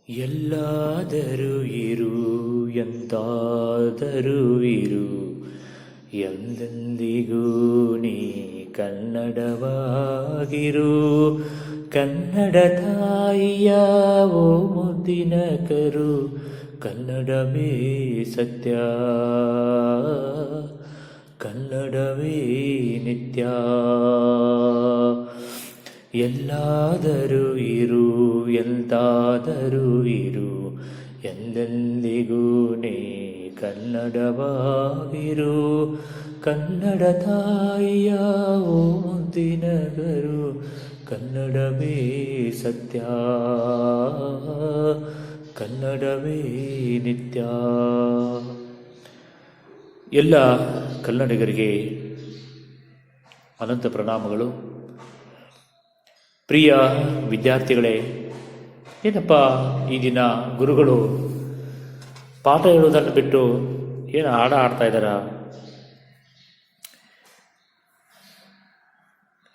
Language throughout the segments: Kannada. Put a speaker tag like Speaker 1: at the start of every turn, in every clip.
Speaker 1: ಎಲ್ಲಾದರೂ ಇರು ಎಂತಾದರೂ ಇರು ಎಂದೆಂದಿಗೂ ನೀ ಕನ್ನಡವಾಗಿರು. ಕನ್ನಡ ತಾಯಿಯ ಓ ಮುದ್ದಿನ ಕರು, ಕನ್ನಡವೇ ಸತ್ಯ, ಕನ್ನಡವೇ ನಿತ್ಯ. ಎಲ್ಲಾದರೂ ಇರು ಎಂತಾದರೂ ಇರು ಎಂದೆಂದಿಗೂ ನೀ ಕನ್ನಡವಾಗಿರು. ಕನ್ನಡ ತಾಯಿಯ ಓ ಮುದ್ದಿನ ಕರು, ಕನ್ನಡವೇ ಸತ್ಯ, ಕನ್ನಡವೇ ನಿತ್ಯ. ಎಲ್ಲ ಕನ್ನಡಿಗರಿಗೆ ಅನಂತ ಪ್ರಣಾಮಗಳು. ಪ್ರಿಯ ವಿದ್ಯಾರ್ಥಿಗಳೇ, ಏನಪ್ಪ ಈ ದಿನ ಗುರುಗಳು ಪಾಠ ಹೇಳೋದನ್ನು ಬಿಟ್ಟು ಏನು ಹಾಡ ಆಡ್ತಾ ಇದ್ದಾರ?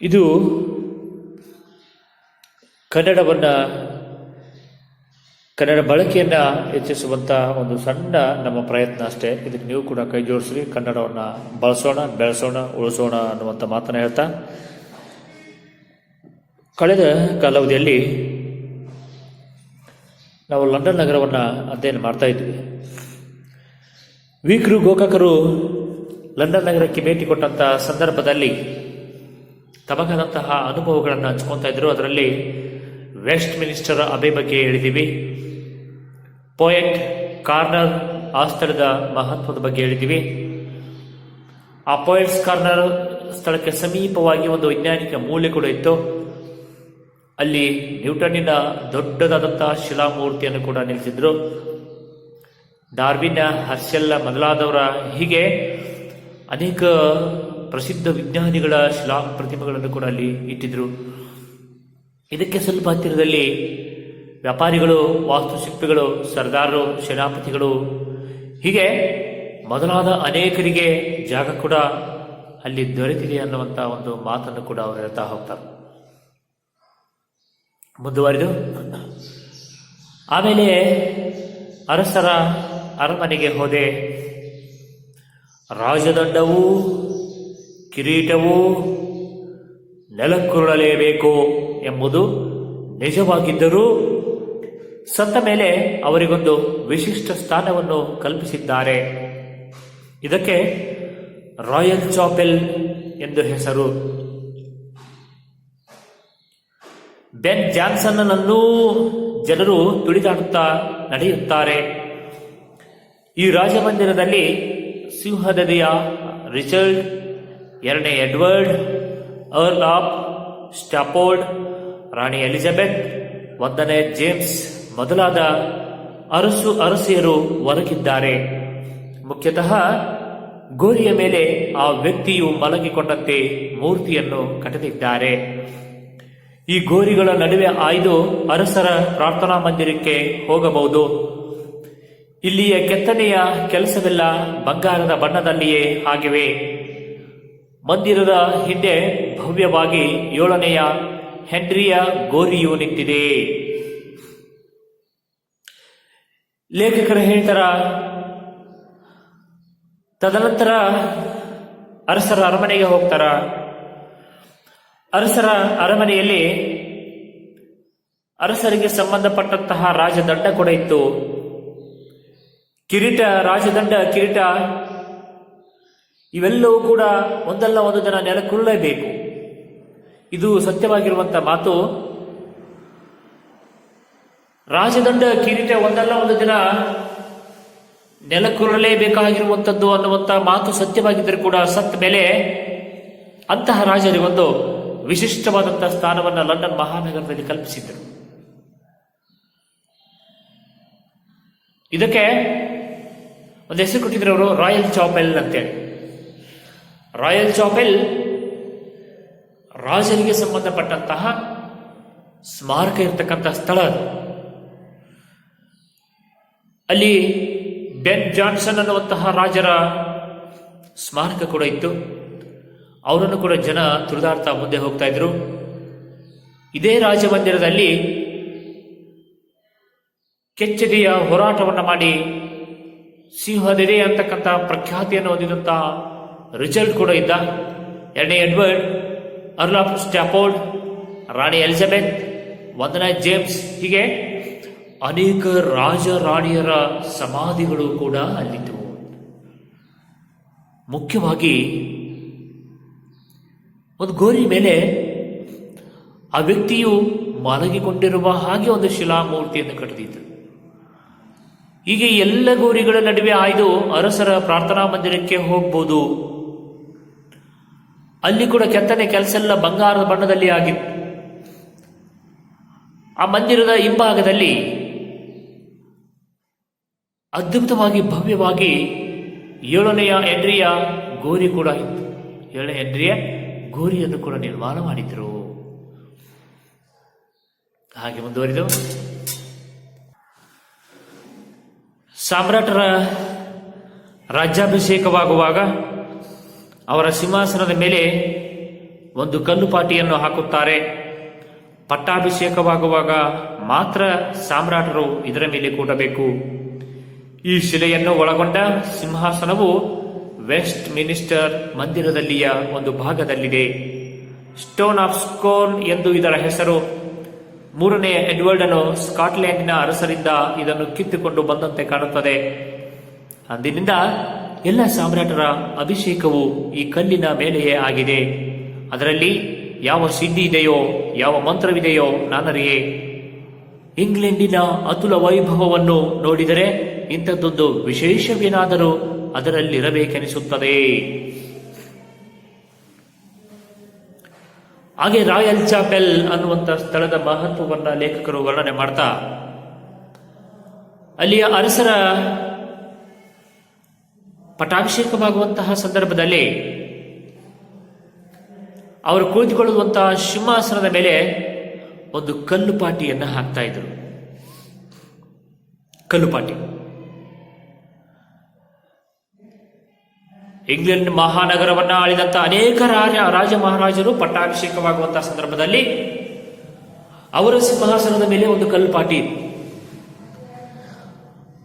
Speaker 1: ಇದು ಕನ್ನಡ ಬಳಕೆಯನ್ನು ಹೆಚ್ಚಿಸುವಂಥ ಒಂದು ಸಣ್ಣ ನಮ್ಮ ಪ್ರಯತ್ನ ಅಷ್ಟೇ. ಇದಕ್ಕೆ ನೀವು ಕೂಡ ಕೈ ಜೋಡಿಸ್ರಿ. ಕನ್ನಡವನ್ನು ಬಳಸೋಣ, ಬೆಳೆಸೋಣ, ಉಳಿಸೋಣ ಅನ್ನುವಂಥ ಮಾತನ್ನು ಹೇಳ್ತಾ, ಕಳೆದ ಕಾಲಾವಧಿಯಲ್ಲಿ ನಾವು ಲಂಡನ್ ನಗರವನ್ನು ಅಧ್ಯಯನ ಮಾಡ್ತಾ ಇದ್ವಿ. ವೀಕರು ಗೋಕಾಕರು ಲಂಡನ್ ನಗರಕ್ಕೆ ಭೇಟಿ ಕೊಟ್ಟಂಥ ಸಂದರ್ಭದಲ್ಲಿ ತಮಗಾದಂತಹ ಅನುಭವಗಳನ್ನು ಹಂಚ್ಕೊತಾ ಇದ್ರು. ಅದರಲ್ಲಿ ವೆಸ್ಟ್ ಮಿನಿಸ್ಟರ್ ಅಬೆ ಬಗ್ಗೆ ಹೇಳಿದ್ದೀವಿ, ಪೋಯೆಟ್ ಕಾರ್ನರ್ ಆ ಸ್ಥಳದ ಮಹತ್ವದ ಬಗ್ಗೆ ಹೇಳಿದ್ದೀವಿ. ಆ ಪೋಯೆಟ್ಸ್ ಕಾರ್ನರ್ ಸ್ಥಳಕ್ಕೆ ಸಮೀಪವಾಗಿ ಒಂದು ವೈಜ್ಞಾನಿಕ ಮೂಲೆ ಕೂಡ ಇತ್ತು. ಅಲ್ಲಿ ನ್ಯೂಟನ್ನಿನ ದೊಡ್ಡದಾದಂತಹ ಶಿಲಾಮೂರ್ತಿಯನ್ನು ಕೂಡ ನಿಲ್ಲಿಸಿದ್ರು. ಡಾರ್ವಿನ್, ಹರ್ಷೆಲ್ ಮೊದಲಾದವರ ಹೀಗೆ ಅನೇಕ ಪ್ರಸಿದ್ಧ ವಿಜ್ಞಾನಿಗಳ ಶಿಲಾ ಪ್ರತಿಮೆಗಳನ್ನು ಕೂಡ ಅಲ್ಲಿ ಇಟ್ಟಿದ್ರು. ಇದಕ್ಕೆ ಸ್ವಲ್ಪ ಹತ್ತಿರದಲ್ಲಿ ವ್ಯಾಪಾರಿಗಳು, ವಾಸ್ತುಶಿಲ್ಪಿಗಳು, ಸರ್ದಾರರು, ಸೇನಾಪತಿಗಳು, ಹೀಗೆ ಮೊದಲಾದ ಅನೇಕರಿಗೆ ಜಾಗ ಕೂಡ ಅಲ್ಲಿ ದೊರೆತಿದೆ ಅನ್ನುವಂಥ ಒಂದು ಮಾತನ್ನು ಕೂಡ ಅವರು ಹೇಳ್ತಾ ಹೋಗ್ತಾರೆ. ಮುಂದುವರೆದು ಆಮೇಲೆ ಅರಸರ ಅರಮನೆಗೆ ಹೋದೆ. ರಾಜದಂಡವೂ ಕಿರೀಟವೂ ನೆಲಕ್ಕುರುಳಲೇಬೇಕು ಎಂಬುದು ನಿಜವಾಗಿದ್ದರೂ ಸತ್ತ ಮೇಲೆ ಅವರಿಗೊಂದು ವಿಶಿಷ್ಟ ಸ್ಥಾನವನ್ನು ಕಲ್ಪಿಸಿದ್ದಾರೆ. ಇದಕ್ಕೆ ರಾಯಲ್ ಚಾಪೆಲ್ ಎಂದು ಹೆಸರು. ಬೆನ್ ಜಾನ್ಸನ್ನನ್ನು ಜನರು ತುಳಿದಾಡುತ್ತಾ ನಡೆಯುತ್ತಾರೆ. ಈ ರಾಜಮಂದಿರದಲ್ಲಿ ಸಿಂಹದದಿಯ ರಿಚರ್ಡ್, ಎರಡನೇ ಎಡ್ವರ್ಡ್, ಅರ್ಲ್ ಆಫ್ ಸ್ಟಾಫೋರ್ಡ್, ರಾಣಿ ಎಲಿಜಬೆತ್, 1ನೇ ಜೇಮ್ಸ್ ಮೊದಲಾದ ಅರಸಿಯರು ಹೊರಗಿದ್ದಾರೆ. ಮುಖ್ಯತಃ ಗೋರಿಯ ಮೇಲೆ ಆ ವ್ಯಕ್ತಿಯು ಮಲಗಿಕೊಂಡಂತೆ ಮೂರ್ತಿಯನ್ನು ಕಟ್ಟದಿದ್ದಾರೆ. ಈ ಗೋರಿಗಳ ನಡುವೆ ಆಯ್ದು ಅರಸರ ಪ್ರಾರ್ಥನಾ ಮಂದಿರಕ್ಕೆ ಹೋಗಬಹುದು. ಇಲ್ಲಿಯ ಕೆತ್ತನೆಯ ಕೆಲಸವೆಲ್ಲ ಬಂಗಾರದ ಬಣ್ಣದಲ್ಲಿಯೇ ಆಗಿವೆ. ಮಂದಿರದ ಹಿಂದೆ ಭವ್ಯವಾಗಿ 7ನೆಯ ಹೆನ್ರಿಯ ಗೋರಿಯು ನಿಂತಿದೆ. ಲೇಖಕರು ಹೇಳ್ತಾರ, ತದನಂತರ ಅರಸರ ಅರಮನೆಗೆ ಹೋಗ್ತಾರ. ಅರಸರ ಅರಮನೆಯಲ್ಲಿ ಅರಸರಿಗೆ ಸಂಬಂಧಪಟ್ಟಂತಹ ರಾಜದಂಡ ಕೂಡ ಇತ್ತು. ಕಿರೀಟ, ರಾಜದಂಡ, ಕಿರೀಟ ಇವೆಲ್ಲವೂ ಕೂಡ ಒಂದಲ್ಲ ಒಂದು ದಿನ ನೆಲಕ್ಕುರುಳಲೇಬೇಕು. ಇದು ಸತ್ಯವಾಗಿರುವಂತ ಮಾತು. ರಾಜದಂಡ, ಕಿರೀಟ ಒಂದಲ್ಲ ಒಂದು ದಿನ ನೆಲಕ್ಕುರುಳಲೇಬೇಕಾಗಿರುವಂಥದ್ದು ಅನ್ನುವಂಥ ಮಾತು ಸತ್ಯವಾಗಿದ್ದರೂ ಕೂಡ ಸತ್ತ ಮೇಲೆ ಅಂತಹ ರಾಜರಿಗೊಂದು ವಿಶಿಷ್ಟವಾದಂತಹ ಸ್ಥಾನವನ್ನು ಲಂಡನ್ ಮಹಾನಗರದಲ್ಲಿ ಕಲ್ಪಿಸಿದ್ದರು. ಇದಕ್ಕೆ ಒಂದು ಹೆಸರು ಕೊಟ್ಟಿದ್ರು ಅವರು, ರಾಯಲ್ ಚಾಪೆಲ್ ಅಂತೇಳಿ. ರಾಯಲ್ ಚಾಪೆಲ್ ರಾಜರಿಗೆ ಸಂಬಂಧಪಟ್ಟಂತಹ ಸ್ಮಾರಕ ಇರತಕ್ಕಂತಹ ಸ್ಥಳ ಅದು. ಅಲ್ಲಿ ಬೆನ್ ಜಾನ್ಸನ್ ಅನ್ನುವಂತಹ ರಾಜರ ಸ್ಮಾರಕ ಕೂಡ ಇತ್ತು. ಅವರನ್ನು ಕೂಡ ಜನ ತುಳಿದಾಡ್ತಾ ಮುಂದೆ ಹೋಗ್ತಾ ಇದ್ರು. ಇದೇ ರಾಜಮಂದಿರದಲ್ಲಿ ಕೆಚ್ಚೆದೆಯ ಹೋರಾಟವನ್ನು ಮಾಡಿ ಸಿಂಹದೆದೆ ಅಂತಕ್ಕಂಥ ಪ್ರಖ್ಯಾತಿಯನ್ನು ಹೊಂದಿದಂಥ ರಿಚರ್ಡ್ ಕೂಡ ಇದ್ದ. ಎರಡನೇ ಎಡ್ವರ್ಡ್, ಅರ್ಲ್ ಆಫ್ ಸ್ಟ್ಯಾಫೋರ್ಡ್, ರಾಣಿ ಎಲಿಜಬೆತ್, ವಂದನಾ ಜೇಮ್ಸ್, ಹೀಗೆ ಅನೇಕ ರಾಜ ರಾಣಿಯರ ಸಮಾಧಿಗಳು ಕೂಡ ಅಲ್ಲಿದ್ದವು. ಮುಖ್ಯವಾಗಿ ಒಂದು ಗೋರಿ ಮೇಲೆ ಆ ವ್ಯಕ್ತಿಯು ಮಲಗಿಕೊಂಡಿರುವ ಹಾಗೆ ಒಂದು ಶಿಲಾಮೂರ್ತಿಯನ್ನು ಕಟ್ಟಿದ್ದು. ಹೀಗೆ ಎಲ್ಲ ಗೋರಿಗಳ ನಡುವೆ ಆಯ್ದು ಅರಸರ ಪ್ರಾರ್ಥನಾ ಮಂದಿರಕ್ಕೆ ಹೋಗ್ಬೋದು. ಅಲ್ಲಿ ಕೂಡ ಕೆತ್ತನೆ ಕೆಲಸ ಎಲ್ಲ ಬಂಗಾರದ ಬಣ್ಣದಲ್ಲಿ ಆಗಿತ್ತು. ಆ ಮಂದಿರದ ಹಿಂಭಾಗದಲ್ಲಿ ಅದ್ಭುತವಾಗಿ ಭವ್ಯವಾಗಿ 7ನೇ ಹೆನ್ರಿಯ ಗೋರಿ ಕೂಡ ಇತ್ತು. 7ನೇ ಹೆನ್ರಿಯ ಗೋರಿಯನ್ನು ಕೂಡ ನಿರ್ಮಾಣ ಮಾಡಿದ್ರು. ಹಾಗೆ ಮುಂದುವರಿದು ಸಾಮ್ರಾಟರ ರಾಜ್ಯಾಭಿಷೇಕವಾಗುವಾಗ ಅವರ ಸಿಂಹಾಸನದ ಮೇಲೆ ಒಂದು ಕಲ್ಲುಪಾಟಿಯನ್ನು ಹಾಕುತ್ತಾರೆ. ಪಟ್ಟಾಭಿಷೇಕವಾಗುವಾಗ ಮಾತ್ರ ಸಾಮ್ರಾಟರು ಇದರ ಮೇಲೆ ಕೂಡಬೇಕು. ಈ ಶಿಲೆಯನ್ನು ಒಳಗೊಂಡ ಸಿಂಹಾಸನವು ವೆಸ್ಟ್ ಮಿನಿಸ್ಟರ್ ಮಂದಿರದಲ್ಲಿಯ ಒಂದು ಭಾಗದಲ್ಲಿದೆ. ಸ್ಟೋನ್ ಆಫ್ ಸ್ಕೋನ್ ಎಂದು ಇದರ ಹೆಸರು. 3ನೇ ಎಡ್ವರ್ಡನು ಸ್ಕಾಟ್ಲೆಂಡಿನ ಅರಸರಿಂದ ಇದನ್ನು ಕಿತ್ತುಕೊಂಡು ಬಂದಂತೆ ಕಾಣುತ್ತದೆ. ಅಂದಿನಿಂದ ಎಲ್ಲ ಸಾಮ್ರಾಟರ ಅಭಿಷೇಕವು ಈ ಕಲ್ಲಿನ ಮೇಲೆಯೇ ಆಗಿದೆ. ಅದರಲ್ಲಿ ಯಾವ ಸಿದ್ಧಿ ಇದೆಯೋ, ಯಾವ ಮಂತ್ರವಿದೆಯೋ ನಾನರಿಯೇ. ಇಂಗ್ಲೆಂಡಿನ ಅತುಲ ವೈಭವವನ್ನು ನೋಡಿದರೆ ಇಂಥದ್ದೊಂದು ವಿಶೇಷವೇನಾದರೂ ಅದರಲ್ಲಿರಬೇಕೆನಿಸುತ್ತದೆ. ಹಾಗೆ ರಾಯಲ್ ಚಾಪೆಲ್ ಅನ್ನುವಂಥ ಸ್ಥಳದ ಮಹತ್ವವನ್ನು ಲೇಖಕರು ವರ್ಣನೆ ಮಾಡ್ತಾ, ಅಲ್ಲಿಯ ಅರಸರ ಪಟ್ಟಾಭಿಷೇಕವಾಗುವಂತಹ ಸಂದರ್ಭದಲ್ಲಿ ಅವರು ಕುಳಿತುಕೊಳ್ಳುವಂತಹ ಸಿಂಹಾಸನದ ಮೇಲೆ ಒಂದು ಕಲ್ಲುಪಾಟಿಯನ್ನು ಹಾಕ್ತಾ ಇದ್ರು. ಕಲ್ಲುಪಾಟಿ ಇಂಗ್ಲೆಂಡ್ ಮಹಾನಗರವನ್ನು ಆಳಿದಂಥ ಅನೇಕ ರಾಜ ಮಹಾರಾಜರು ಪಟ್ಟಾಭಿಷೇಕವಾಗುವಂತಹ ಸಂದರ್ಭದಲ್ಲಿ ಅವರ ಸಿಂಹಾಸನದ ಮೇಲೆ ಒಂದು ಕಲ್ಲುಪಾಟಿ.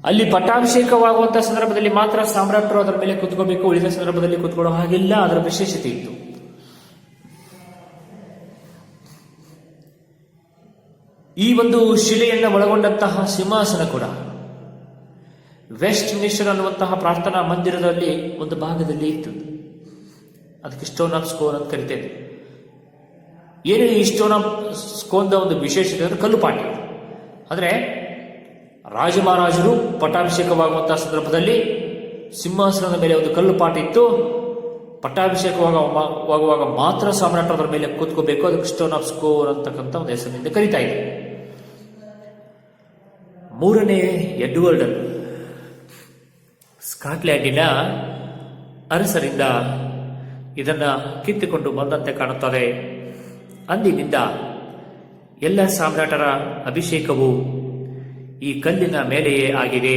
Speaker 1: ಅಲ್ಲಿ ಪಟ್ಟಾಭಿಷೇಕವಾಗುವಂತಹ ಸಂದರ್ಭದಲ್ಲಿ ಮಾತ್ರ ಸಾಮ್ರಾಟರು ಅದರ ಮೇಲೆ ಕುತ್ಕೋಬೇಕು, ಉಳಿದ ಸಂದರ್ಭದಲ್ಲಿ ಕುತ್ಕೊಳ್ಳೋ ಹಾಗಿಲ್ಲ. ಅದರ ವಿಶೇಷತೆ ಇತ್ತು. ಈ ಒಂದು ಶಿಲೆಯನ್ನು ಒಳಗೊಂಡಂತಹ ಸಿಂಹಾಸನ ಕೂಡ ವೆಸ್ಟ್ ಮಿನಿಸ್ಟರ್ ಅನ್ನುವಂತಹ ಪ್ರಾರ್ಥನಾ ಮಂದಿರದಲ್ಲಿ ಒಂದು ಭಾಗದಲ್ಲಿ ಇತ್ತು. ಅದಕ್ಕೆ ಸ್ಟೋನ್ ಆಫ್ ಸ್ಕೋನ್ ಅಂತ ಕರಿತೇವೆ. ಏನು ಈ ಸ್ಟೋನ್ ಆಫ್ ಸ್ಕೋನ್ದ ಒಂದು ವಿಶೇಷತೆ ಅಂದರೆ ಕಲ್ಲುಪಾಟಿ. ಆದರೆ ರಾಜ ಮಹಾರಾಜರು ಪಟ್ಟಾಭಿಷೇಕವಾಗುವಂತಹ ಸಂದರ್ಭದಲ್ಲಿ ಸಿಂಹಾಸನದ ಮೇಲೆ ಒಂದು ಕಲ್ಲುಪಾಟಿ ಇತ್ತು. ಪಟ್ಟಾಭಿಷೇಕವಾಗುವಾಗ ಮಾತ್ರ ಸಾಮ್ರಾಟ ಅದರ ಮೇಲೆ ಕೂತ್ಕೋಬೇಕು. ಅದಕ್ಕೆ ಸ್ಟೋನ್ ಆಫ್ ಸ್ಕೋನ್ ಅಂತಕ್ಕಂಥ ಒಂದು ಹೆಸರಿನಿಂದ ಕರೀತಾ ಇದೆ. 3ನೇ ಎಡ್ವರ್ಡ್ ಸ್ಕಾಟ್ಲ್ಯಾಂಡಿನ ಅರಸರಿಂದ ಇದನ್ನು ಕಿತ್ತುಕೊಂಡು ಬಂದಂತೆ ಕಾಣುತ್ತದೆ. ಅಂದಿನಿಂದ ಎಲ್ಲ ಸಾಮ್ರಾಟರ ಅಭಿಷೇಕವು ಈ ಕಲ್ಲಿನ ಮೇಲೆಯೇ ಆಗಿದೆ.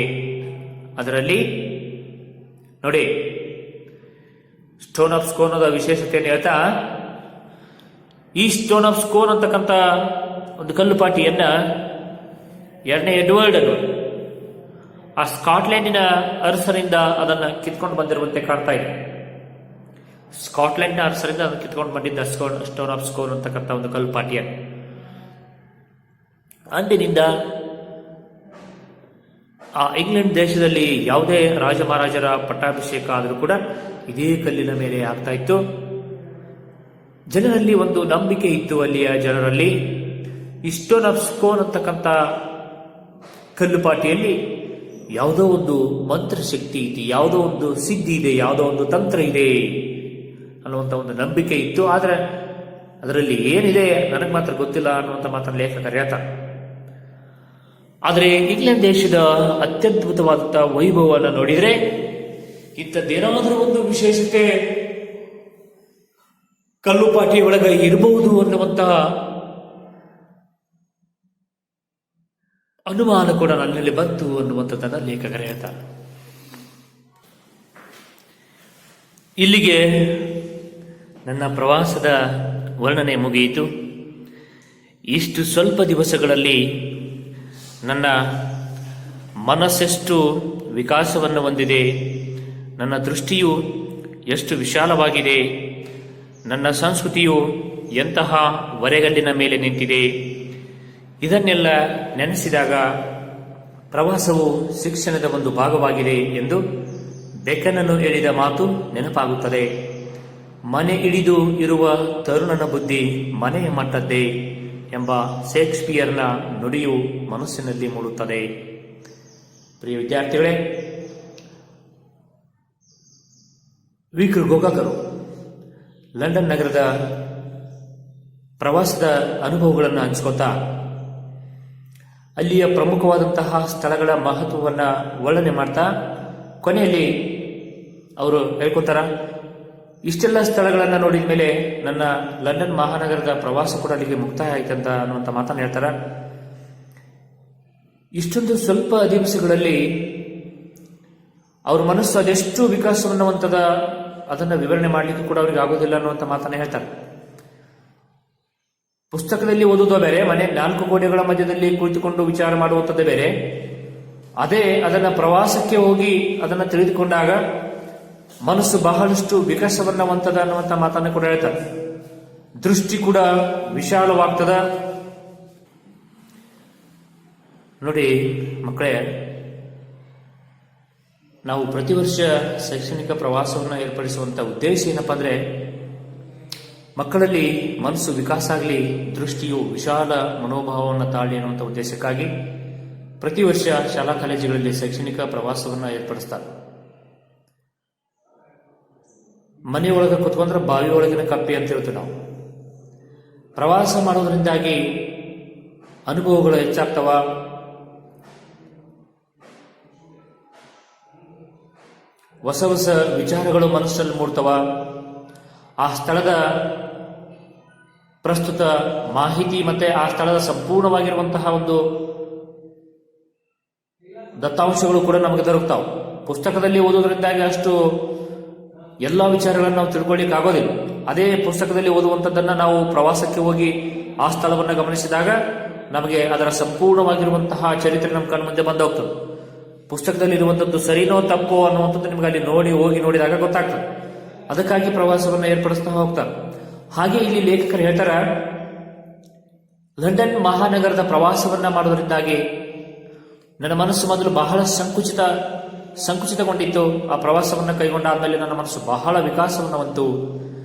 Speaker 1: ಅದರಲ್ಲಿ ನೋಡಿ, ಸ್ಟೋನ್ ಆಫ್ ಸ್ಕೋನ್ ವಿಶೇಷತೆಯನ್ನು ಹೇಳ್ತಾ, ಈ ಸ್ಟೋನ್ ಆಫ್ ಸ್ಕೋನ್ ಅಂತಕ್ಕಂಥ ಒಂದು ಕಲ್ಲುಪಾಟಿಯನ್ನ 2ನೇ ಎಡ್ವರ್ಡ್ ಆ ಸ್ಕಾಟ್ಲೆಂಡಿನ ಅರಸರಿಂದ ಅದನ್ನು ಕಿತ್ಕೊಂಡು ಬಂದಿರುವಂತೆ ಕಾಣ್ತಾ ಇದೆ. ಸ್ಕಾಟ್ಲೆಂಡ್ನ ಅರಸರಿಂದ ಅದನ್ನು ಕಿತ್ಕೊಂಡು ಬಂದಿದ್ದ ಸ್ಟೋನ್ ಆಫ್ ಸ್ಕೋನ್ ಅಂತಕ್ಕಂಥ ಒಂದು ಕಲ್ಲುಪಾಟಿಯನ್ನು ಅಂದಿನಿಂದ ಆ ಇಂಗ್ಲೆಂಡ್ ದೇಶದಲ್ಲಿ ಯಾವುದೇ ರಾಜ ಮಹಾರಾಜರ ಪಟ್ಟಾಭಿಷೇಕ ಆದರೂ ಕೂಡ ಇದೇ ಕಲ್ಲಿನ ಮೇಲೆ ಆಗ್ತಾ ಇತ್ತು. ಜನರಲ್ಲಿ ಒಂದು ನಂಬಿಕೆ ಇತ್ತು. ಅಲ್ಲಿಯ ಜನರಲ್ಲಿ ಈ ಸ್ಟೋನ್ ಆಫ್ ಸ್ಕೋನ್ ಅಂತಕ್ಕಂಥ ಕಲ್ಲುಪಾಟಿಯಲ್ಲಿ ಯಾವುದೋ ಒಂದು ಮಂತ್ರಶಕ್ತಿ ಇದೆ, ಯಾವುದೋ ಒಂದು ಸಿದ್ಧಿ ಇದೆ, ಯಾವುದೋ ಒಂದು ತಂತ್ರ ಇದೆ ಅನ್ನುವಂಥ ಒಂದು ನಂಬಿಕೆ ಇತ್ತು. ಆದರೆ ಅದರಲ್ಲಿ ಏನಿದೆ ನನಗೆ ಮಾತ್ರ ಗೊತ್ತಿಲ್ಲ ಅನ್ನುವಂಥ ಮಾತ್ರ ಲೇಖಕರು ಹೇಳ್ತಾರೆ. ಆದರೆ ಇಂಗ್ಲೆಂಡ್ ದೇಶದ ಅತ್ಯದ್ಭುತವಾದಂಥ ವೈಭವವನ್ನು ನೋಡಿದರೆ ಇಂಥದ್ದೇನಾದರೂ ಒಂದು ವಿಶೇಷತೆ ಕಲ್ಲುಪಾಟಿ ಒಳಗೆ ಇರಬಹುದು ಅನ್ನುವಂತಹ ಅನುಮಾನ ಕೂಡ ನನ್ನಲ್ಲಿ ಬಂತು ಅನ್ನುವಂಥದ್ದನ್ನು ಲೇಖಕರು ಹೇಳ್ತಾರೆ. ಇಲ್ಲಿಗೆ ನನ್ನ ಪ್ರವಾಸದ ವರ್ಣನೆ ಮುಗಿಯಿತು. ಇಷ್ಟು ಸ್ವಲ್ಪ ದಿವಸಗಳಲ್ಲಿ ನನ್ನ ಮನಸ್ಸೆಷ್ಟು ವಿಕಾಸವನ್ನು ಹೊಂದಿದೆ, ನನ್ನ ದೃಷ್ಟಿಯು ಎಷ್ಟು ವಿಶಾಲವಾಗಿದೆ, ನನ್ನ ಸಂಸ್ಕೃತಿಯು ಎಂತಹ ಒರೆಗಲ್ಲಿನ ಮೇಲೆ ನಿಂತಿದೆ. ಇದನ್ನೆಲ್ಲ ನೆನೆಸಿದಾಗ ಪ್ರವಾಸವು ಶಿಕ್ಷಣದ ಒಂದು ಭಾಗವಾಗಿದೆ ಎಂದು ಬೆಕನನ್ನು ಹೇಳಿದ ಮಾತು ನೆನಪಾಗುತ್ತದೆ. ಮನೆ ಹಿಡಿದು ಇರುವ ತರುಣನ ಬುದ್ಧಿ ಮನೆಯ ಮಟ್ಟದ್ದೇ ಎಂಬ ಶೇಕ್ಸ್ಪಿಯರ್ನ ನುಡಿಯು ಮನಸ್ಸಿನಲ್ಲಿ ಮೂಡುತ್ತದೆ. ಪ್ರಿಯ ವಿದ್ಯಾರ್ಥಿಗಳೇ, ವಿಕ್ರು ಗೋಕಾಕರು ಲಂಡನ್ ನಗರದ ಪ್ರವಾಸದ ಅನುಭವಗಳನ್ನು ಹಂಚ್ಕೋತಾ ಅಲ್ಲಿಯ ಪ್ರಮುಖವಾದಂತಹ ಸ್ಥಳಗಳ ಮಹತ್ವವನ್ನು ವರ್ಣನೆ ಮಾಡ್ತಾ ಕೊನೆಯಲ್ಲಿ ಅವರು ಹೇಳ್ಕೊತಾರ, ಇಷ್ಟೆಲ್ಲ ಸ್ಥಳಗಳನ್ನು ನೋಡಿದ ಮೇಲೆ ನನ್ನ ಲಂಡನ್ ಮಹಾನಗರದ ಪ್ರವಾಸ ಕೂಡ ಅಲ್ಲಿಗೆ ಮುಕ್ತಾಯ ಆಯ್ತಂತ ಅನ್ನುವಂಥ ಮಾತನ್ನು ಹೇಳ್ತಾರ. ಇಷ್ಟೊಂದು ಸ್ವಲ್ಪ ದಿವಸಗಳಲ್ಲಿ ಅವ್ರ ಮನಸ್ಸು ಅದೆಷ್ಟು ವಿಕಾಸವನ್ನು ಹೊಂದದ ಅದನ್ನು ವಿವರಣೆ ಮಾಡಲಿಕ್ಕೆ ಕೂಡ ಅವ್ರಿಗೆ ಆಗೋದಿಲ್ಲ ಅನ್ನುವಂಥ ಮಾತನ್ನು ಹೇಳ್ತಾರೆ. ಪುಸ್ತಕದಲ್ಲಿ ಓದುವುದೇ ಬೇರೆ, ಮನೆ 4 ಗೋಡೆಗಳ ಮಧ್ಯದಲ್ಲಿ ಕುಳಿತುಕೊಂಡು ವಿಚಾರ ಮಾಡುವಂಥದ್ದೇ ಬೇರೆ. ಅದೇ ಅದನ್ನ ಪ್ರವಾಸಕ್ಕೆ ಹೋಗಿ ಅದನ್ನು ತಿಳಿದುಕೊಂಡಾಗ ಮನಸ್ಸು ಬಹಳಷ್ಟು ವಿಕಾಸವನ್ನ ಹೊಂದದ ಅನ್ನುವಂಥ ಮಾತನ್ನು ಕೂಡ ಹೇಳ್ತಾರೆ. ದೃಷ್ಟಿ ಕೂಡ ವಿಶಾಲವಾಗ್ತದ. ನೋಡಿ ಮಕ್ಕಳೇ, ನಾವು ಪ್ರತಿ ವರ್ಷ ಶೈಕ್ಷಣಿಕ ಪ್ರವಾಸವನ್ನು ಏರ್ಪಡಿಸುವಂತ ಉದ್ದೇಶ ಏನಪ್ಪಾ ಅಂದ್ರೆ, ಮಕ್ಕಳಲ್ಲಿ ಮನಸ್ಸು ವಿಕಾಸ ಆಗಲಿ, ದೃಷ್ಟಿಯು ವಿಶಾಲ ಮನೋಭಾವವನ್ನು ತಾಳಿ ಅನ್ನುವಂಥ ಉದ್ದೇಶಕ್ಕಾಗಿ ಪ್ರತಿ ವರ್ಷ ಶಾಲಾ ಕಾಲೇಜುಗಳಲ್ಲಿ ಶೈಕ್ಷಣಿಕ ಪ್ರವಾಸವನ್ನು ಏರ್ಪಡಿಸ್ತಾರೆ. ಮನೆಯೊಳಗೆ ಕುತ್ಕೊಂಡ್ರೆ ಬಾವಿ ಒಳಗಿನ ಕಪ್ಪಿ ಅಂತ ಹೇಳ್ತೀವಿ ನಾವು. ಪ್ರವಾಸ ಮಾಡೋದ್ರಿಂದಾಗಿ ಅನುಭವಗಳು ಹೆಚ್ಚಾಗ್ತವ, ಹೊಸ ಹೊಸ ವಿಚಾರಗಳು ಮನಸ್ಸಲ್ಲಿ ಮೂಡ್ತವ, ಆ ಸ್ಥಳದ ಪ್ರಸ್ತುತ ಮಾಹಿತಿ ಮತ್ತೆ ಆ ಸ್ಥಳದ ಸಂಪೂರ್ಣವಾಗಿರುವಂತಹ ಒಂದು ದತ್ತಾಂಶಗಳು ಕೂಡ ನಮಗೆ ದೊರಕ್ತಾವ. ಪುಸ್ತಕದಲ್ಲಿ ಓದೋದ್ರಿಂದಾಗಿ ಅಷ್ಟು ಎಲ್ಲ ವಿಚಾರಗಳನ್ನು ನಾವು ತಿಳ್ಕೊಳ್ಳಿಕ್ಕೆ ಆಗೋದಿಲ್ಲ. ಅದೇ ಪುಸ್ತಕದಲ್ಲಿ ಓದುವಂಥದ್ದನ್ನು ನಾವು ಪ್ರವಾಸಕ್ಕೆ ಹೋಗಿ ಆ ಸ್ಥಳವನ್ನು ಗಮನಿಸಿದಾಗ ನಮಗೆ ಅದರ ಸಂಪೂರ್ಣವಾಗಿರುವಂತಹ ಚರಿತ್ರೆ ನಮ್ಮ ಕಣ್ಣು ಮುಂದೆ ಬಂದು ಹೋಗ್ತದೆ. ಪುಸ್ತಕದಲ್ಲಿ ಇರುವಂಥದ್ದು ಸರಿನೋ ತಪ್ಪೋ ಅನ್ನುವಂಥದ್ದು ನಿಮ್ಗೆ ಅಲ್ಲಿ ಹೋಗಿ ನೋಡಿದಾಗ ಗೊತ್ತಾಗ್ತದೆ. ಅದಕ್ಕಾಗಿ ಪ್ರವಾಸವನ್ನು ಏರ್ಪಡಿಸ್ತಾ ಹೋಗ್ತಾರೆ. ಹಾಗೆ ಇಲ್ಲಿ ಲೇಖಕರು ಹೇಳ್ತಾರ, ಲಂಡನ್ ಮಹಾನಗರದ ಪ್ರವಾಸವನ್ನ ಮಾಡೋದ್ರಿಂದಾಗಿ ನನ್ನ ಮನಸ್ಸು ಮೊದಲು ಬಹಳ ಸಂಕುಚಿತಗೊಂಡಿತ್ತು. ಆ ಪ್ರವಾಸವನ್ನು ಕೈಗೊಂಡಾದ್ಮೇಲೆ ನನ್ನ ಮನಸ್ಸು ಬಹಳ ವಿಕಾಸವನ್ನು ಹೊಂದಿತು.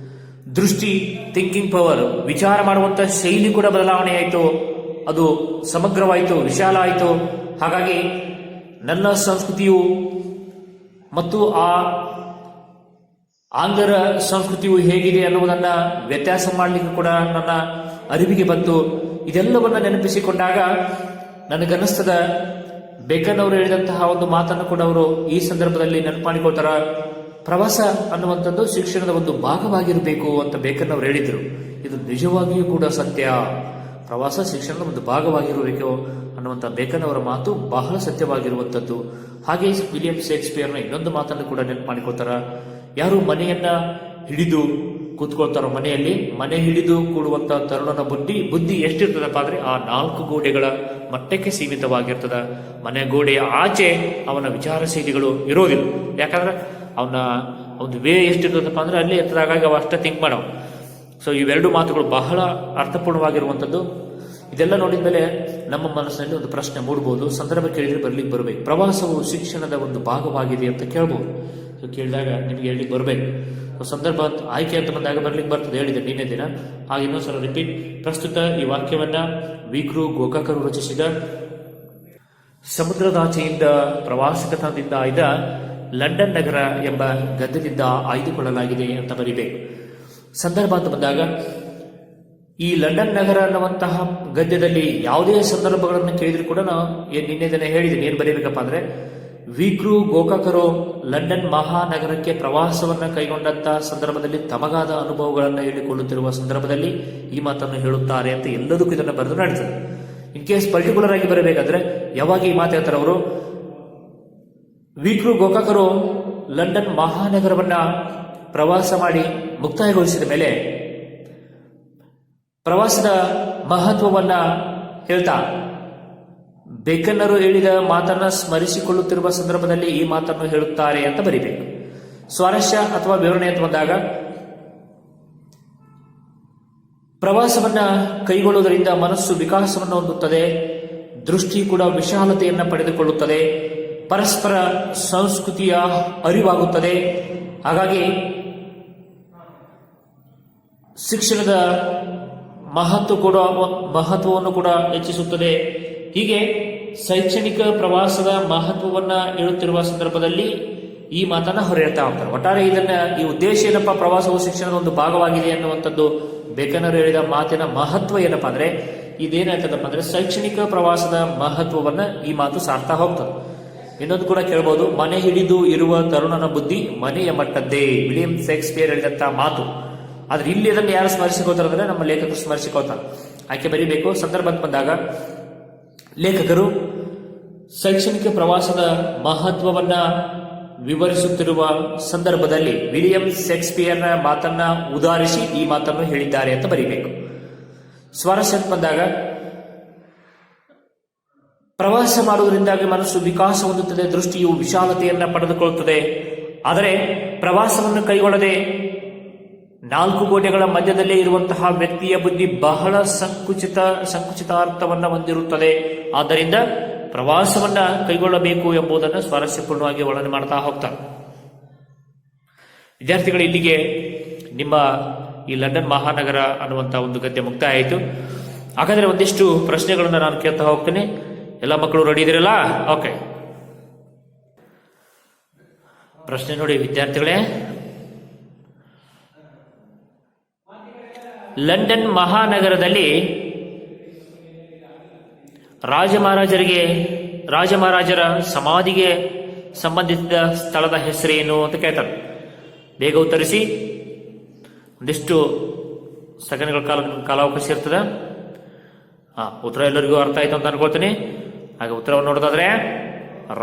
Speaker 1: ದೃಷ್ಟಿ, ಥಿಂಕಿಂಗ್ ಪವರ್, ವಿಚಾರ ಮಾಡುವಂತ ಶೈಲಿ ಕೂಡ ಬದಲಾವಣೆ ಆಯಿತು. ಅದು ಸಮಗ್ರವಾಯಿತು, ವಿಶಾಲ ಆಯಿತು. ಹಾಗಾಗಿ ನನ್ನ ಸಂಸ್ಕೃತಿಯು ಮತ್ತು ಆ ಆಂಗ್ಲರ ಸಂಸ್ಕೃತಿಯು ಹೇಗಿದೆ ಅನ್ನುವುದನ್ನ ವ್ಯತ್ಯಾಸ ಮಾಡಲಿಕ್ಕೆ ಕೂಡ ನನ್ನ ಅರಿವಿಗೆ ಬಂತು. ಇದೆಲ್ಲವನ್ನ ನೆನಪಿಸಿಕೊಂಡಾಗ ನನಗನ್ನಿಸ್ತದ, ಬೇಕನ್ ಅವರು ಹೇಳಿದಂತಹ ಒಂದು ಮಾತನ್ನು ಕೂಡ ಅವರು ಈ ಸಂದರ್ಭದಲ್ಲಿ ನೆನಪು ಮಾಡಿಕೊಳ್ತಾರ. ಪ್ರವಾಸ ಅನ್ನುವಂಥದ್ದು ಶಿಕ್ಷಣದ ಒಂದು ಭಾಗವಾಗಿರಬೇಕು ಅಂತ ಬೇಕನ್ ಅವರು ಹೇಳಿದರು. ಇದು ನಿಜವಾಗಿಯೂ ಕೂಡ ಸತ್ಯ. ಪ್ರವಾಸ ಶಿಕ್ಷಣದ ಒಂದು ಭಾಗವಾಗಿರಬೇಕು ಅನ್ನುವಂಥ ಬೇಕನ್ ಅವರ ಮಾತು ಬಹಳ ಸತ್ಯವಾಗಿರುವಂಥದ್ದು. ಹಾಗೆ ವಿಲಿಯಂ ಶೇಕ್ಸ್ಪಿಯರ್ನ ಇನ್ನೊಂದು ಮಾತನ್ನು ಕೂಡ ನೆನಪು ಮಾಡಿಕೊಳ್ತಾರ. ಯಾರು ಮನೆಯನ್ನ ಹಿಡಿದು ಕೂತ್ಕೊಳ್ತಾರೋ, ಮನೆ ಹಿಡಿದು ಕೂಡುವಂತ ತರುಣನ ಬುದ್ಧಿ ಎಷ್ಟಿರ್ತದಪ್ಪ ಅಂದ್ರೆ ಆ 4 ಗೋಡೆಗಳ ಮಟ್ಟಕ್ಕೆ ಸೀಮಿತವಾಗಿರ್ತದ. ಮನೆ ಗೋಡೆಯ ಆಚೆ ಅವನ ವಿಚಾರಶೈಲಿಗಳು ಇರೋದಿಲ್ಲ. ಯಾಕಂದ್ರೆ ಅವನ ಒಂದು ವೇ ಎಷ್ಟಿರ್ತದಪ್ಪ ಅಂದ್ರೆ ಅಲ್ಲಿ ಎತ್ತದಾಗಾಗಿ ಅವ ಅಷ್ಟೇ ಥಿಂಕ್ ಮಾಡವ. ಸೊ ಇವೆರಡು ಮಾತುಗಳು ಬಹಳ ಅರ್ಥಪೂರ್ಣವಾಗಿರುವಂಥದ್ದು. ಇದೆಲ್ಲ ನೋಡಿದ ಮೇಲೆ ನಮ್ಮ ಮನಸ್ಸಿನಲ್ಲಿ ಒಂದು ಪ್ರಶ್ನೆ ಮೂಡಬಹುದು. ಸಂದರ್ಭ ಕೇಳಿದ್ರೆ ಬರ್ಲಿಕ್ಕೆ ಬರಬೇಕು. ಪ್ರವಾಸವು ಶಿಕ್ಷಣದ ಒಂದು ಭಾಗವಾಗಿದೆ ಅಂತ ಕೇಳ್ಬೋದು. ಸೊ ಕೇಳಿದಾಗ ನಿಮಗೆ ಹೇಳಿ ಬರಬೇಕು. ಸಂದರ್ಭ ಆಯ್ಕೆ ಅಂತ ಬಂದಾಗ ಬರ್ಲಿಕ್ಕೆ ಬರ್ತದೆ, ಹೇಳಿದೆ ನಿನ್ನೆ ದಿನ. ಹಾಗೆ ಇನ್ನೊಂದ್ಸಲ ರಿಪೀಟ್. ಪ್ರಸ್ತುತ ಈ ವಾಕ್ಯವನ್ನ ವಿಕ್ರು ಗೋಕಾಕರು ರಚಿಸಿದ ಸಮುದ್ರದಾಚೆಯಿಂದ ಪ್ರವಾಸಿಗತನದಿಂದ ಆಯ್ದ ಲಂಡನ್ ನಗರ ಎಂಬ ಗದ್ಯದಿಂದ ಆಯ್ದುಕೊಳ್ಳಲಾಗಿದೆ ಅಂತ ಬರಿಬೇಕು. ಸಂದರ್ಭ ಅಂತ ಬಂದಾಗ ಈ ಲಂಡನ್ ನಗರ ಅನ್ನುವಂತಹ ಗದ್ಯದಲ್ಲಿ ಯಾವುದೇ ಸಂದರ್ಭಗಳನ್ನು ಕೇಳಿದ್ರು ಕೂಡ ನಾವು ನಿನ್ನೆ ದಿನ ಹೇಳಿದ್ದೀನಿ. ಏನು ಬರೀಬೇಕಪ್ಪ ಅಂದ್ರೆ, ವಿಕ್ರು ಗೋಕಾಕರು ಲಂಡನ್ ಮಹಾನಗರಕ್ಕೆ ಪ್ರವಾಸವನ್ನ ಕೈಗೊಂಡಂತಹ ಸಂದರ್ಭದಲ್ಲಿ ತಮಗಾದ ಅನುಭವಗಳನ್ನು ಹೇಳಿಕೊಳ್ಳುತ್ತಿರುವ ಸಂದರ್ಭದಲ್ಲಿ ಈ ಮಾತನ್ನು ಹೇಳುತ್ತಾರೆ ಅಂತ ಎಲ್ಲದಕ್ಕೂ ಇದನ್ನು ಬರೆದು ನಡೀತದೆ. ಇನ್ ಕೇಸ್ ಪರ್ಟಿಕ್ಯುಲರ್ ಆಗಿ ಬರಬೇಕಾದ್ರೆ ಯಾವಾಗ ಈ ಮಾತು ಹೇಳ್ತಾರೆ ಅವರು, ವಿಕ್ರು ಗೋಕಾಕರು ಲಂಡನ್ ಮಹಾನಗರವನ್ನ ಪ್ರವಾಸ ಮಾಡಿ ಮುಕ್ತಾಯಗೊಳಿಸಿದ ಮೇಲೆ ಪ್ರವಾಸದ ಮಹತ್ವವನ್ನ ಹೇಳ್ತಾ ಬೇಕನ್ನರು ಹೇಳಿದ ಮಾತನ್ನ ಸ್ಮರಿಸಿಕೊಳ್ಳುತ್ತಿರುವ ಸಂದರ್ಭದಲ್ಲಿ ಈ ಮಾತನ್ನು ಹೇಳುತ್ತಾರೆ ಅಂತ ಬರಿಬೇಕು. ಸ್ವಾರಸ್ಯ ಅಥವಾ ವಿವರಣೆ ಅಂತ ಬಂದಾಗ, ಪ್ರವಾಸವನ್ನ ಕೈಗೊಳ್ಳುವುದರಿಂದ ಮನಸ್ಸು ವಿಕಾಸವನ್ನು ಹೊಂದುತ್ತದೆ, ದೃಷ್ಟಿ ಕೂಡ ವಿಶಾಲತೆಯನ್ನು ಪಡೆದುಕೊಳ್ಳುತ್ತದೆ, ಪರಸ್ಪರ ಸಂಸ್ಕೃತಿಯ ಅರಿವಾಗುತ್ತದೆ. ಹಾಗಾಗಿ ಶಿಕ್ಷಣದ ಮಹತ್ವವನ್ನು ಕೂಡ ಹೆಚ್ಚಿಸುತ್ತದೆ. ಹೀಗೆ ಶೈಕ್ಷಣಿಕ ಪ್ರವಾಸದ ಮಹತ್ವವನ್ನ ಹೇಳುತ್ತಿರುವ ಸಂದರ್ಭದಲ್ಲಿ ಈ ಮಾತನ್ನ ಹೊರಹೇಳ್ತಾ ಹೋಗ್ತಾರೆ. ಒಟ್ಟಾರೆ ಈ ಉದ್ದೇಶ ಏನಪ್ಪ, ಪ್ರವಾಸವು ಶಿಕ್ಷಣದ ಒಂದು ಭಾಗವಾಗಿದೆ ಅನ್ನುವಂಥದ್ದು ಬೇಕನ್ನರು ಹೇಳಿದ ಮಾತಿನ ಮಹತ್ವ ಏನಪ್ಪಾ ಅಂದ್ರೆ, ಇದೇನಾಗ್ತದಪ್ಪ ಅಂದ್ರೆ ಶೈಕ್ಷಣಿಕ ಪ್ರವಾಸದ ಮಹತ್ವವನ್ನ ಈ ಮಾತು ಸಾರ್ತಾ ಹೋಗ್ತದೆ. ಇನ್ನೊಂದು ಕೂಡ ಕೇಳಬಹುದು, ಮನೆ ಹಿಡಿದು ಇರುವ ತರುಣನ ಬುದ್ಧಿ ಮನೆಯ ಮಟ್ಟದ್ದೇ, ವಿಲಿಯಂ ಶೇಕ್ಸ್ಪಿಯರ್ ಹೇಳಿದಂತ ಮಾತು. ಆದ್ರೆ ಇಲ್ಲಿ ಅದನ್ನು ಯಾರು ಸ್ಮರಿಸಿಕೋತಾರೆ ಅಂದ್ರೆ ನಮ್ಮ ಲೇಖಕರು ಸ್ಮರಿಸಿಕೋತಾರೆ. ಆಕೆ ಬರೀಬೇಕು. ಸಂದರ್ಭ ಅಂತ ಬಂದಾಗ ಲೇಖಕರು ಶೈಕ್ಷಣಿಕ ಪ್ರವಾಸದ ಮಹತ್ವವನ್ನ ವಿವರಿಸುತ್ತಿರುವ ಸಂದರ್ಭದಲ್ಲಿ ವಿಲಿಯಂ ಶೇಕ್ಸ್ಪಿಯರ್ನ ಮಾತನ್ನ ಉದಾಹರಿಸಿ ಈ ಮಾತನ್ನು ಹೇಳಿದ್ದಾರೆ ಅಂತ ಬರೀಬೇಕು. ಸ್ವಾರಸ್ಯ ಅಂತ ಬಂದಾಗ, ಪ್ರವಾಸ ಮಾಡುವುದರಿಂದಾಗಿ ಮನಸ್ಸು ವಿಕಾಸ ಹೊಂದುತ್ತದೆ, ದೃಷ್ಟಿಯು ವಿಶಾಲತೆಯನ್ನ ಪಡೆದುಕೊಳ್ಳುತ್ತದೆ. ಆದರೆ ಪ್ರವಾಸವನ್ನು ಕೈಗೊಳ್ಳದೆ 4 ಗೋಡೆಗಳ ಮಧ್ಯದಲ್ಲೇ ಇರುವಂತಹ ವ್ಯಕ್ತಿಯ ಬುದ್ಧಿ ಬಹಳ ಸಂಕುಚಿತಾರ್ಥವನ್ನ ಹೊಂದಿರುತ್ತದೆ. ಆದ್ದರಿಂದ ಪ್ರವಾಸವನ್ನ ಕೈಗೊಳ್ಳಬೇಕು ಎಂಬುದನ್ನು ಸ್ವಾರಸ್ಯಪೂರ್ಣವಾಗಿ ವರ್ಣನೆ ಮಾಡ್ತಾ ಹೋಗ್ತಾರೆ. ವಿದ್ಯಾರ್ಥಿಗಳು, ಇಲ್ಲಿಗೆ ನಿಮ್ಮ ಈ ಲಂಡನ್ ಮಹಾನಗರ ಅನ್ನುವಂತಹ ಒಂದು ಗದ್ಯ ಮುಕ್ತಾಯ ಆಯಿತು. ಹಾಗಾದ್ರೆ ಒಂದಿಷ್ಟು ಪ್ರಶ್ನೆಗಳನ್ನ ನಾನು ಕೇಳ್ತಾ ಹೋಗ್ತೇನೆ. ಎಲ್ಲ ಮಕ್ಕಳು ರೆಡಿ ಇದ್ದೀರಲ್ಲ? ಓಕೆ, ಪ್ರಶ್ನೆ ನೋಡಿ ವಿದ್ಯಾರ್ಥಿಗಳೇ. ಲಂಡನ್ ಮಹಾನಗರದಲ್ಲಿ ರಾಜಮಹಾರಾಜರ ಸಮಾಧಿಗೆ ಸಂಬಂಧಿಸಿದ ಸ್ಥಳದ ಹೆಸರೇನು ಅಂತ ಕೇಳ್ತಾರೆ. ಬೇಗ ಉತ್ತರಿಸಿ. ಒಂದಿಷ್ಟು ಸೆಕೆಂಡ್ಗಳ ಕಾಲಾವಕಾಶ ಇರ್ತದೆ. ಉತ್ತರ ಎಲ್ಲರಿಗೂ ಅರ್ಥ ಆಯ್ತು ಅಂತ ಅನ್ಕೊಳ್ತೀನಿ. ಹಾಗೆ ಉತ್ತರವನ್ನು ನೋಡೋದಾದ್ರೆ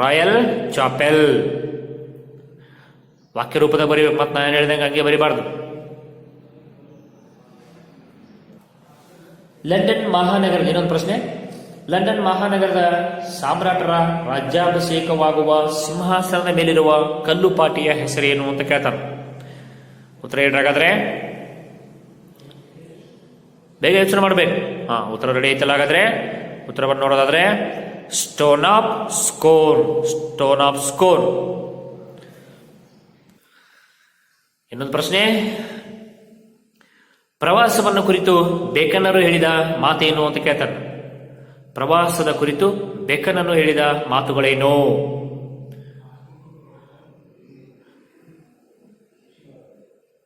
Speaker 1: ರಾಯಲ್ ಚಾಪೆಲ್. ವಾಕ್ಯ ರೂಪದಾಗ ಬರೀಬೇಕು, ಮತ್ತೆ ನಾನು ಹೇಳಿದಂಗೆ ಹಂಗೆ ಬರೀಬಾರ್ದು. ಲಂಡನ್ ಮಹಾನಗರದ ಇನ್ನೊಂದು ಪ್ರಶ್ನೆ, ಲಂಡನ್ ಮಹಾನಗರದ ಸಾಮ್ರಾಟರ ರಾಜ್ಯಾಭಿಷೇಕವಾಗುವ ಸಿಂಹಾಸನದ ಮೇಲಿರುವ ಕಲ್ಲುಪಾಟಿಯ ಹೆಸರೇನು ಅಂತ ಕೇಳ್ತಾರೆ. ಉತ್ತರ ಹೇಳ್ರಾಗಾದ್ರೆ ಬೇಗ ಯೋಚನೆ ಮಾಡಬೇಕು. ಉತ್ತರ ರೆಡಿ ಐತಲ್ಲ? ಹಾಗಾದ್ರೆ ಉತ್ತರವನ್ನು ನೋಡೋದಾದ್ರೆ ಸ್ಟೋನ್ ಆಫ್ ಸ್ಕೋನ್. ಇನ್ನೊಂದು ಪ್ರಶ್ನೆ, ಪ್ರವಾಸವನ್ನು ಕುರಿತು ಬೇಕನ್ನರು ಹೇಳಿದ ಮಾತೇನು ಅಂತ ಕೇಳ್ತಾರೆ. ಪ್ರವಾಸದ ಕುರಿತು ಬೇಕನ್ನರು ಹೇಳಿದ ಮಾತುಗಳೇನು?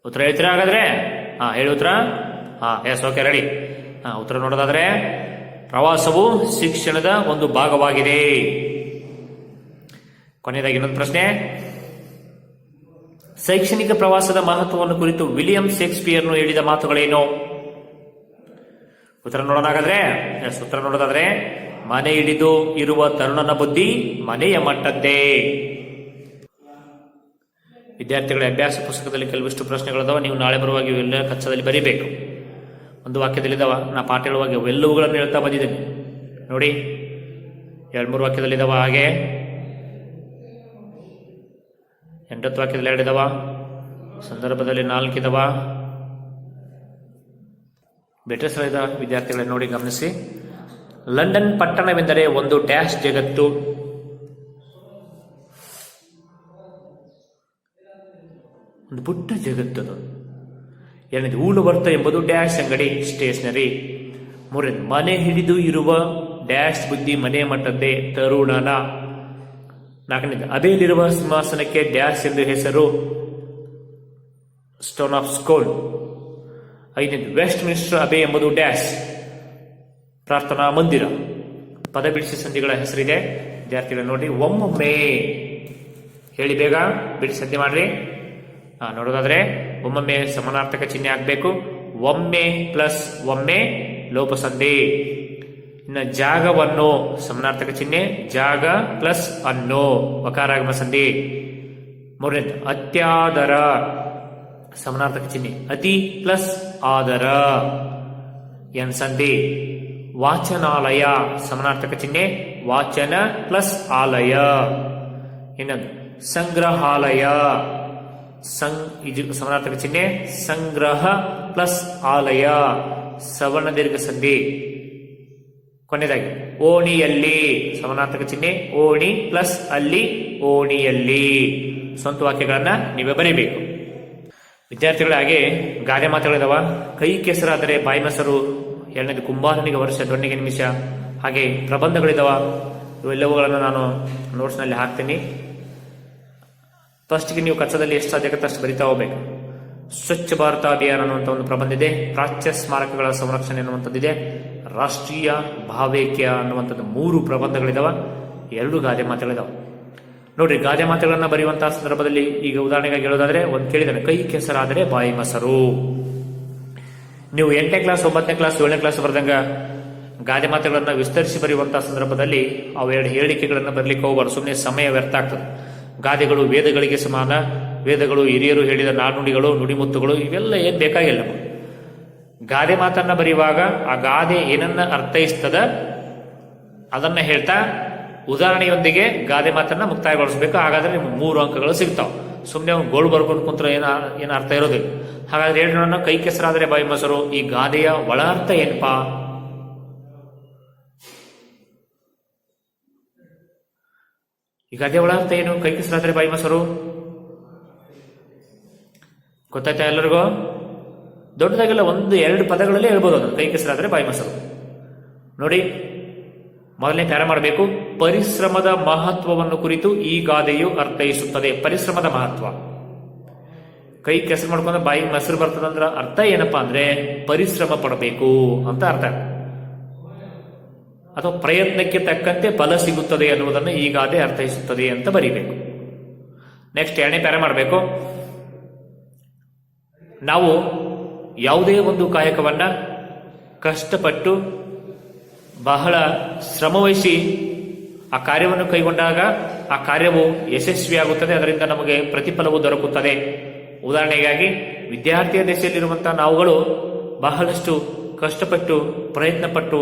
Speaker 1: ಉತ್ತರ ಹೇಳ್ತೀರಾ? ಹಾಗಾದ್ರೆ ಹೇಳಿ ಉತ್ತರ. Yes, okay, ready. ಉತ್ತರ ನೋಡೋದಾದ್ರೆ ಪ್ರವಾಸವು ಶಿಕ್ಷಣದ ಒಂದು ಭಾಗವಾಗಿದೆ. ಕೊನೆಯದಾಗಿ ಇನ್ನೊಂದು ಪ್ರಶ್ನೆ, ಶೈಕ್ಷಣಿಕ ಪ್ರವಾಸದ ಮಹತ್ವವನ್ನು ಕುರಿತು ವಿಲಿಯಂ ಶೇಕ್ಸ್ಪಿಯರ್ನು ಹೇಳಿದ ಮಾತುಗಳೇನು? ಉತ್ತರ ನೋಡೋಣ ಹಾಗಾದ್ರೆ. ಉತ್ತರ ನೋಡೋದಾದ್ರೆ ಮನೆ ಹಿಡಿದು ಇರುವ ತರುಣನ ಬುದ್ಧಿ ಮನೆಯ ಮಟ್ಟದ್ದೇ. ವಿದ್ಯಾರ್ಥಿಗಳ ಅಭ್ಯಾಸ ಪುಸ್ತಕದಲ್ಲಿ ಕೆಲವಿಷ್ಟು ಪ್ರಶ್ನೆಗಳಿದಾವ. ನೀವು ನಾಳೆ ಬರುವಾಗ ಇವೆಲ್ಲ ಕಚ್ಚದಲ್ಲಿ ಬರೀಬೇಕು. ಒಂದು ವಾಕ್ಯದಲ್ಲಿದ್ದಾವ. ನಾ ಪಾಠ ಹೇಳುವಾಗ ಇವೆಲ್ಲವುಗಳನ್ನು ಹೇಳ್ತಾ ಬಂದಿದ್ದೇನೆ ನೋಡಿ. 2-3 ವಾಕ್ಯದಲ್ಲಿದ್ದಾವ. ಹಾಗೆ 8 ವಾಕ್ಯದಲ್ಲಿ 2 ಇದಾವ. ಸಂದರ್ಭದಲ್ಲಿ 4 ಇದಾವ. ಬೆಟಸ್ರದ ವಿದ್ಯಾರ್ಥಿಗಳನ್ನ ನೋಡಿ ಗಮನಿಸಿ. ಲಂಡನ್ ಪಟ್ಟಣವೆಂದರೆ ಒಂದು ಡ್ಯಾಶ್ ಜಗತ್ತು. ಒಂದು ಪುಟ್ಟ ಜಗತ್ತದು. 2 ಊಳುವರ್ತ ಎಂಬುದು ಡ್ಯಾಶ್ ಅಂಗಡಿ, ಸ್ಟೇಷನರಿ. 3 ಮನೆ ಹಿಡಿದು ಇರುವ ಡ್ಯಾಶ್ ಬುದ್ಧಿ ಮನೆ ಮಟ್ಟದ್ದೇ, ತರುಣನ. 4 ಅಬೆಯಲ್ಲಿರುವ ಸಿಂಹಾಸನಕ್ಕೆ ಡ್ಯಾಶ್ ಎಂದು ಹೆಸರು, stone of Scone. 5 Westminster abbey ಎಂಬುದು ಡ್ಯಾಶ್, ಪ್ರಾರ್ಥನಾ ಮಂದಿರ. ಪದ ಬಿಡಿಸಿ ಸಂಧಿಗಳ ಹೆಸರಿದೆ. ವಿದ್ಯಾರ್ಥಿಗಳು ನೋಡಿ. ಒಮ್ಮೊಮ್ಮೆ ಹೇಳಿ, ಬೇಗ ಬಿಡಿಸಿ ಸಂಧಿ ಮಾಡ್ರಿ. ನೋಡೋದಾದ್ರೆ ಒಮ್ಮೊಮ್ಮೆ ಸಮಾನಾರ್ಥಕ ಚಿಹ್ನೆ ಆಗ್ಬೇಕು. ಒಮ್ಮೆ ಪ್ಲಸ್ ಒಮ್ಮೆ ಲೋಪಸಂಧಿ. ಇನ್ನು ಜಾಗವನ್ನು ಸಮಾನಾರ್ಥಕ ಚಿಹ್ನೆ, ಜಾಗ ಪ್ಲಸ್ ಅನ್ನು ವಕಾರಾಗಮ ಸಂಧಿ. 3 ಅತ್ಯಾದರ ಸಮಾನಾರ್ಥಕ ಚಿಹ್ನೆ, ಅತಿ ಪ್ಲಸ್ ಆದರ ಎನ್ ಸಂಧಿ. ವಾಚನಾಲಯ ಸಮಾನಾರ್ಥಕ ಚಿಹ್ನೆ, ವಾಚನ ಪ್ಲಸ್ ಆಲಯ. ಇನ್ನೊಂದು ಸಂಗ್ರಹಾಲಯ. ಇದು ಸಮಾನಾರ್ಥಕ ಚಿಹ್ನೆ. ಸಂಗ್ರಹ ಪ್ಲಸ್ ಆಲಯ, ಸವರ್ಣ ದೀರ್ಘ ಸಂಧಿ. ಕೊನೆಯದಾಗಿ ಓಣಿಯಲ್ಲಿ, ಸಮಾನಾರ್ಥಕ ಚಿಹ್ನೆ. ಓಣಿ ಪ್ಲಸ್ ಅಲ್ಲಿ, ಓಣಿಯಲ್ಲಿ. ಸ್ವಂತ ವಾಕ್ಯಗಳನ್ನ ನೀವೇ ಬರೀಬೇಕು. ವಿದ್ಯಾರ್ಥಿಗಳ ಹಾಗೆ ಗಾದೆ ಮಾತುಗಳಿದಾವ. ಕೈ ಕೆಸರಾದರೆ ಬಾಯಿ ಮೊಸರು, ಎರಡನೇದು ಕುಂಬಾರನಿಗೆ ವರ್ಷ ದೊಣ್ಣೆಗೆ ನಿಮಿಷ. ಹಾಗೆ ಪ್ರಬಂಧಗಳಿದಾವ. ಇವೆಲ್ಲವುಗಳನ್ನು ನಾನು ನೋಟ್ಸ್ನಲ್ಲಿ ಹಾಕ್ತೀನಿ. ಫಸ್ಟ್ಗೆ ನೀವು ಕಚ್ಚದಲ್ಲಿ ಎಷ್ಟು ಸಾಧ್ಯಕ್ಕೆ ಅಷ್ಟು ಬರಿತಾ ಹೋಗ್ಬೇಕು. ಸ್ವಚ್ಛ ಭಾರತ ಅಭಿಯಾನ ಅನ್ನುವಂಥ ಒಂದು ಪ್ರಬಂಧ ಇದೆ. ಪ್ರಾಚ್ಯ ಸ್ಮಾರಕಗಳ ಸಂರಕ್ಷಣೆ ಅನ್ನುವಂಥದ್ದಿದೆ. ರಾಷ್ಟ್ರೀಯ ಭಾವೈಕ್ಯ ಅನ್ನುವಂಥದ್ದು 3 ಪ್ರಬಂಧಗಳಿದಾವ. 2 ಗಾದೆ ಮಾತುಗಳಿದಾವೆ. ನೋಡ್ರಿ, ಗಾದೆ ಮಾತುಗಳನ್ನ ಬರೆಯುವಂತಹ ಸಂದರ್ಭದಲ್ಲಿ ಈಗ ಉದಾಹರಣೆಗಾಗಿ ಹೇಳೋದಾದ್ರೆ, ಒಂದು ಕೇಳಿದಾನೆ, ಕೈ ಕೆಸರಾದರೆ ಬಾಯಿ ಮೊಸರು. ನೀವು 8ನೇ ಕ್ಲಾಸ್ 9ನೇ ಕ್ಲಾಸ್ 7ನೇ ಕ್ಲಾಸ್ ಬರೆದಂಗ ಗಾದೆ ಮಾತುಗಳನ್ನ ವಿಸ್ತರಿಸಿ ಬರೆಯುವಂತಹ ಸಂದರ್ಭದಲ್ಲಿ ಅವೆರಡು ಹೇಳಿಕೆಗಳನ್ನ ಬರಲಿಕ್ಕೆ ಹೋಗಬಾರ್ದು. ಸುಮ್ಮನೆ ಸಮಯ ವ್ಯರ್ಥ ಆಗ್ತದೆ. ಗಾದೆಗಳು ವೇದಗಳಿಗೆ ಸಮಾನ. ವೇದಗಳು ಹಿರಿಯರು ಹೇಳಿದ ನಾಣ್ಣುಡಿಗಳು, ನುಡಿಮುತ್ತುಗಳು, ಇವೆಲ್ಲ ಏನ್ ಬೇಕಾಗಿಲ್ಲ. ಗಾದೆ ಮಾತನ್ನ ಬರೆಯುವಾಗ ಆ ಗಾದೆ ಏನನ್ನ ಅರ್ಥೈಸ್ತದ ಅದನ್ನ ಹೇಳ್ತಾ ಉದಾಹರಣೆಯೊಂದಿಗೆ ಗಾದೆ ಮಾತನ್ನ ಮುಕ್ತಾಯಗೊಳಿಸಬೇಕು. ಹಾಗಾದ್ರೆ ನಿಮ್ಗೆ 3 ಅಂಕಗಳು ಸಿಗ್ತಾವ. ಸುಮ್ಮನೆ ಅವ್ನು ಗೋಳು ಬರ್ಕೊಂಡು ಕುಂತ್ರೆ ಏನ ಅರ್ಥ ಇರೋದಿಲ್ಲ. ಹಾಗಾದ್ರೆ ಹೇಳೋಣ, ಕೈ ಕೆಸರಾದರೆ ಬಾಯಿ ಮೊಸರು, ಈ ಗಾದೆಯ ಒಳ ಅರ್ಥ ಏನಪ್ಪಾ? ಈ ಗಾದೆಯ ಒಳ ಅರ್ಥ ಏನು? ಕೈ ಕೆಸರಾದರೆ ಬಾಯಿ ಮೊಸರು ಗೊತ್ತಾಯ್ತಾ ಎಲ್ಲರಿಗೂ? ದೊಡ್ಡದಾಗೆಲ್ಲ 1-2 ಪದಗಳಲ್ಲಿ ಹೇಳ್ಬೋದು ಅದನ್ನು. ಕೈ ಕೆಸರಾದರೆ ಬಾಯಿ ಮೊಸರು. ನೋಡಿ, ಮೊದಲನೇ ಪ್ಯಾರ ಮಾಡಬೇಕು. ಪರಿಶ್ರಮದ ಮಹತ್ವವನ್ನು ಕುರಿತು ಈ ಗಾದೆಯು ಅರ್ಥೈಸುತ್ತದೆ. ಪರಿಶ್ರಮದ ಮಹತ್ವ. ಕೈ ಕೆಸರು ಮಾಡ್ಕೊಂಡ್ರೆ ಬಾಯಿ ಮೊಸರು ಬರ್ತದಂದ್ರ ಅರ್ಥ ಏನಪ್ಪಾ ಅಂದ್ರೆ ಪರಿಶ್ರಮ ಪಡಬೇಕು ಅಂತ ಅರ್ಥ. ಅಥವಾ ಪ್ರಯತ್ನಕ್ಕೆ ತಕ್ಕಂತೆ ಫಲ ಸಿಗುತ್ತದೆ ಅನ್ನುವುದನ್ನು ಈ ಗಾದೆ ಅರ್ಥೈಸುತ್ತದೆ ಅಂತ ಬರೀಬೇಕು. ನೆಕ್ಸ್ಟ್ 2ನೇ ಪ್ಯಾರ ಮಾಡಬೇಕು. ನಾವು ಯಾವುದೇ ಒಂದು ಕಾಯಕವನ್ನ ಕಷ್ಟಪಟ್ಟು ಬಹಳ ಶ್ರಮವಹಿಸಿ ಆ ಕಾರ್ಯವನ್ನು ಕೈಗೊಂಡಾಗ ಆ ಕಾರ್ಯವು ಯಶಸ್ವಿಯಾಗುತ್ತದೆ. ಅದರಿಂದ ನಮಗೆ ಪ್ರತಿಫಲವು ದೊರಕುತ್ತದೆ. ಉದಾಹರಣೆಗಾಗಿ ವಿದ್ಯಾರ್ಥಿಯ ದೆಸೆಯಲ್ಲಿರುವಂತಹ ನಾವುಗಳು ಬಹಳಷ್ಟು ಕಷ್ಟಪಟ್ಟು ಪ್ರಯತ್ನಪಟ್ಟು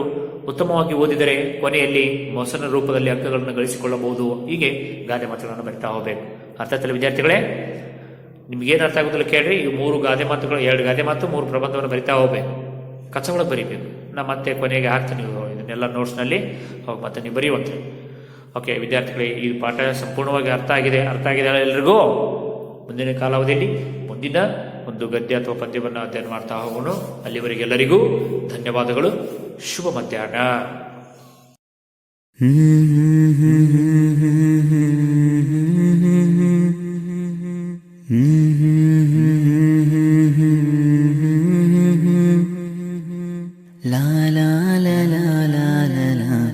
Speaker 1: ಉತ್ತಮವಾಗಿ ಓದಿದರೆ ಕೊನೆಯಲ್ಲಿ ಮೊಸರಿನ ರೂಪದಲ್ಲಿ ಅಂಕಗಳನ್ನು ಗಳಿಸಿಕೊಳ್ಳಬಹುದು. ಹೀಗೆ ಗಾದೆ ಮಾತುಗಳನ್ನು ಬರಿತಾ ಹೋಗಬೇಕು. ಅರ್ಥ ಆಯ್ತಲ್ಲ ವಿದ್ಯಾರ್ಥಿಗಳೇ? ನಿಮ್ಗೇನು ಅರ್ಥ ಆಗುದಿಲ್ಲ ಕೇಳ್ರಿ. ಈ 3 ಗಾದೆ ಮಾತುಗಳು, 2 ಗಾದೆ ಮಾತು, 3 ಪ್ರಬಂಧವನ್ನು ಬರಿತಾ ಹೋಗ್ಬೇಕು. ಕಚ್ಚಗಳ ಬರೀಬೇಕು. ನಾ ಮತ್ತೆ ಕೊನೆಗೆ ಹಾಕ್ತೀನಿ ಇದನ್ನೆಲ್ಲ ನೋಟ್ಸ್ನಲ್ಲಿ. ಹೋಗಿ ಮತ್ತೆ ನೀವು ಬರೆಯುವಂತೆ. ಓಕೆ ವಿದ್ಯಾರ್ಥಿಗಳೇ, ಈ ಪಾಠ ಸಂಪೂರ್ಣವಾಗಿ ಅರ್ಥ ಆಗಿದೆ ಎಲ್ಲರಿಗೂ? ಮುಂದಿನ ಕಾಲಾವಧಿಯಲ್ಲಿ ಮುಂದಿನ ಒಂದು ಗದ್ಯ ಅಥವಾ ಪದ್ಯವನ್ನು ಅಧ್ಯಯನ ಮಾಡ್ತಾ ಹೋಗೋಣ. ಅಲ್ಲಿವರೆಗೆ ಎಲ್ಲರಿಗೂ ಧನ್ಯವಾದಗಳು. ಶುಭ ಮಧ್ಯಾಹ್ನ.
Speaker 2: La la la la la la la.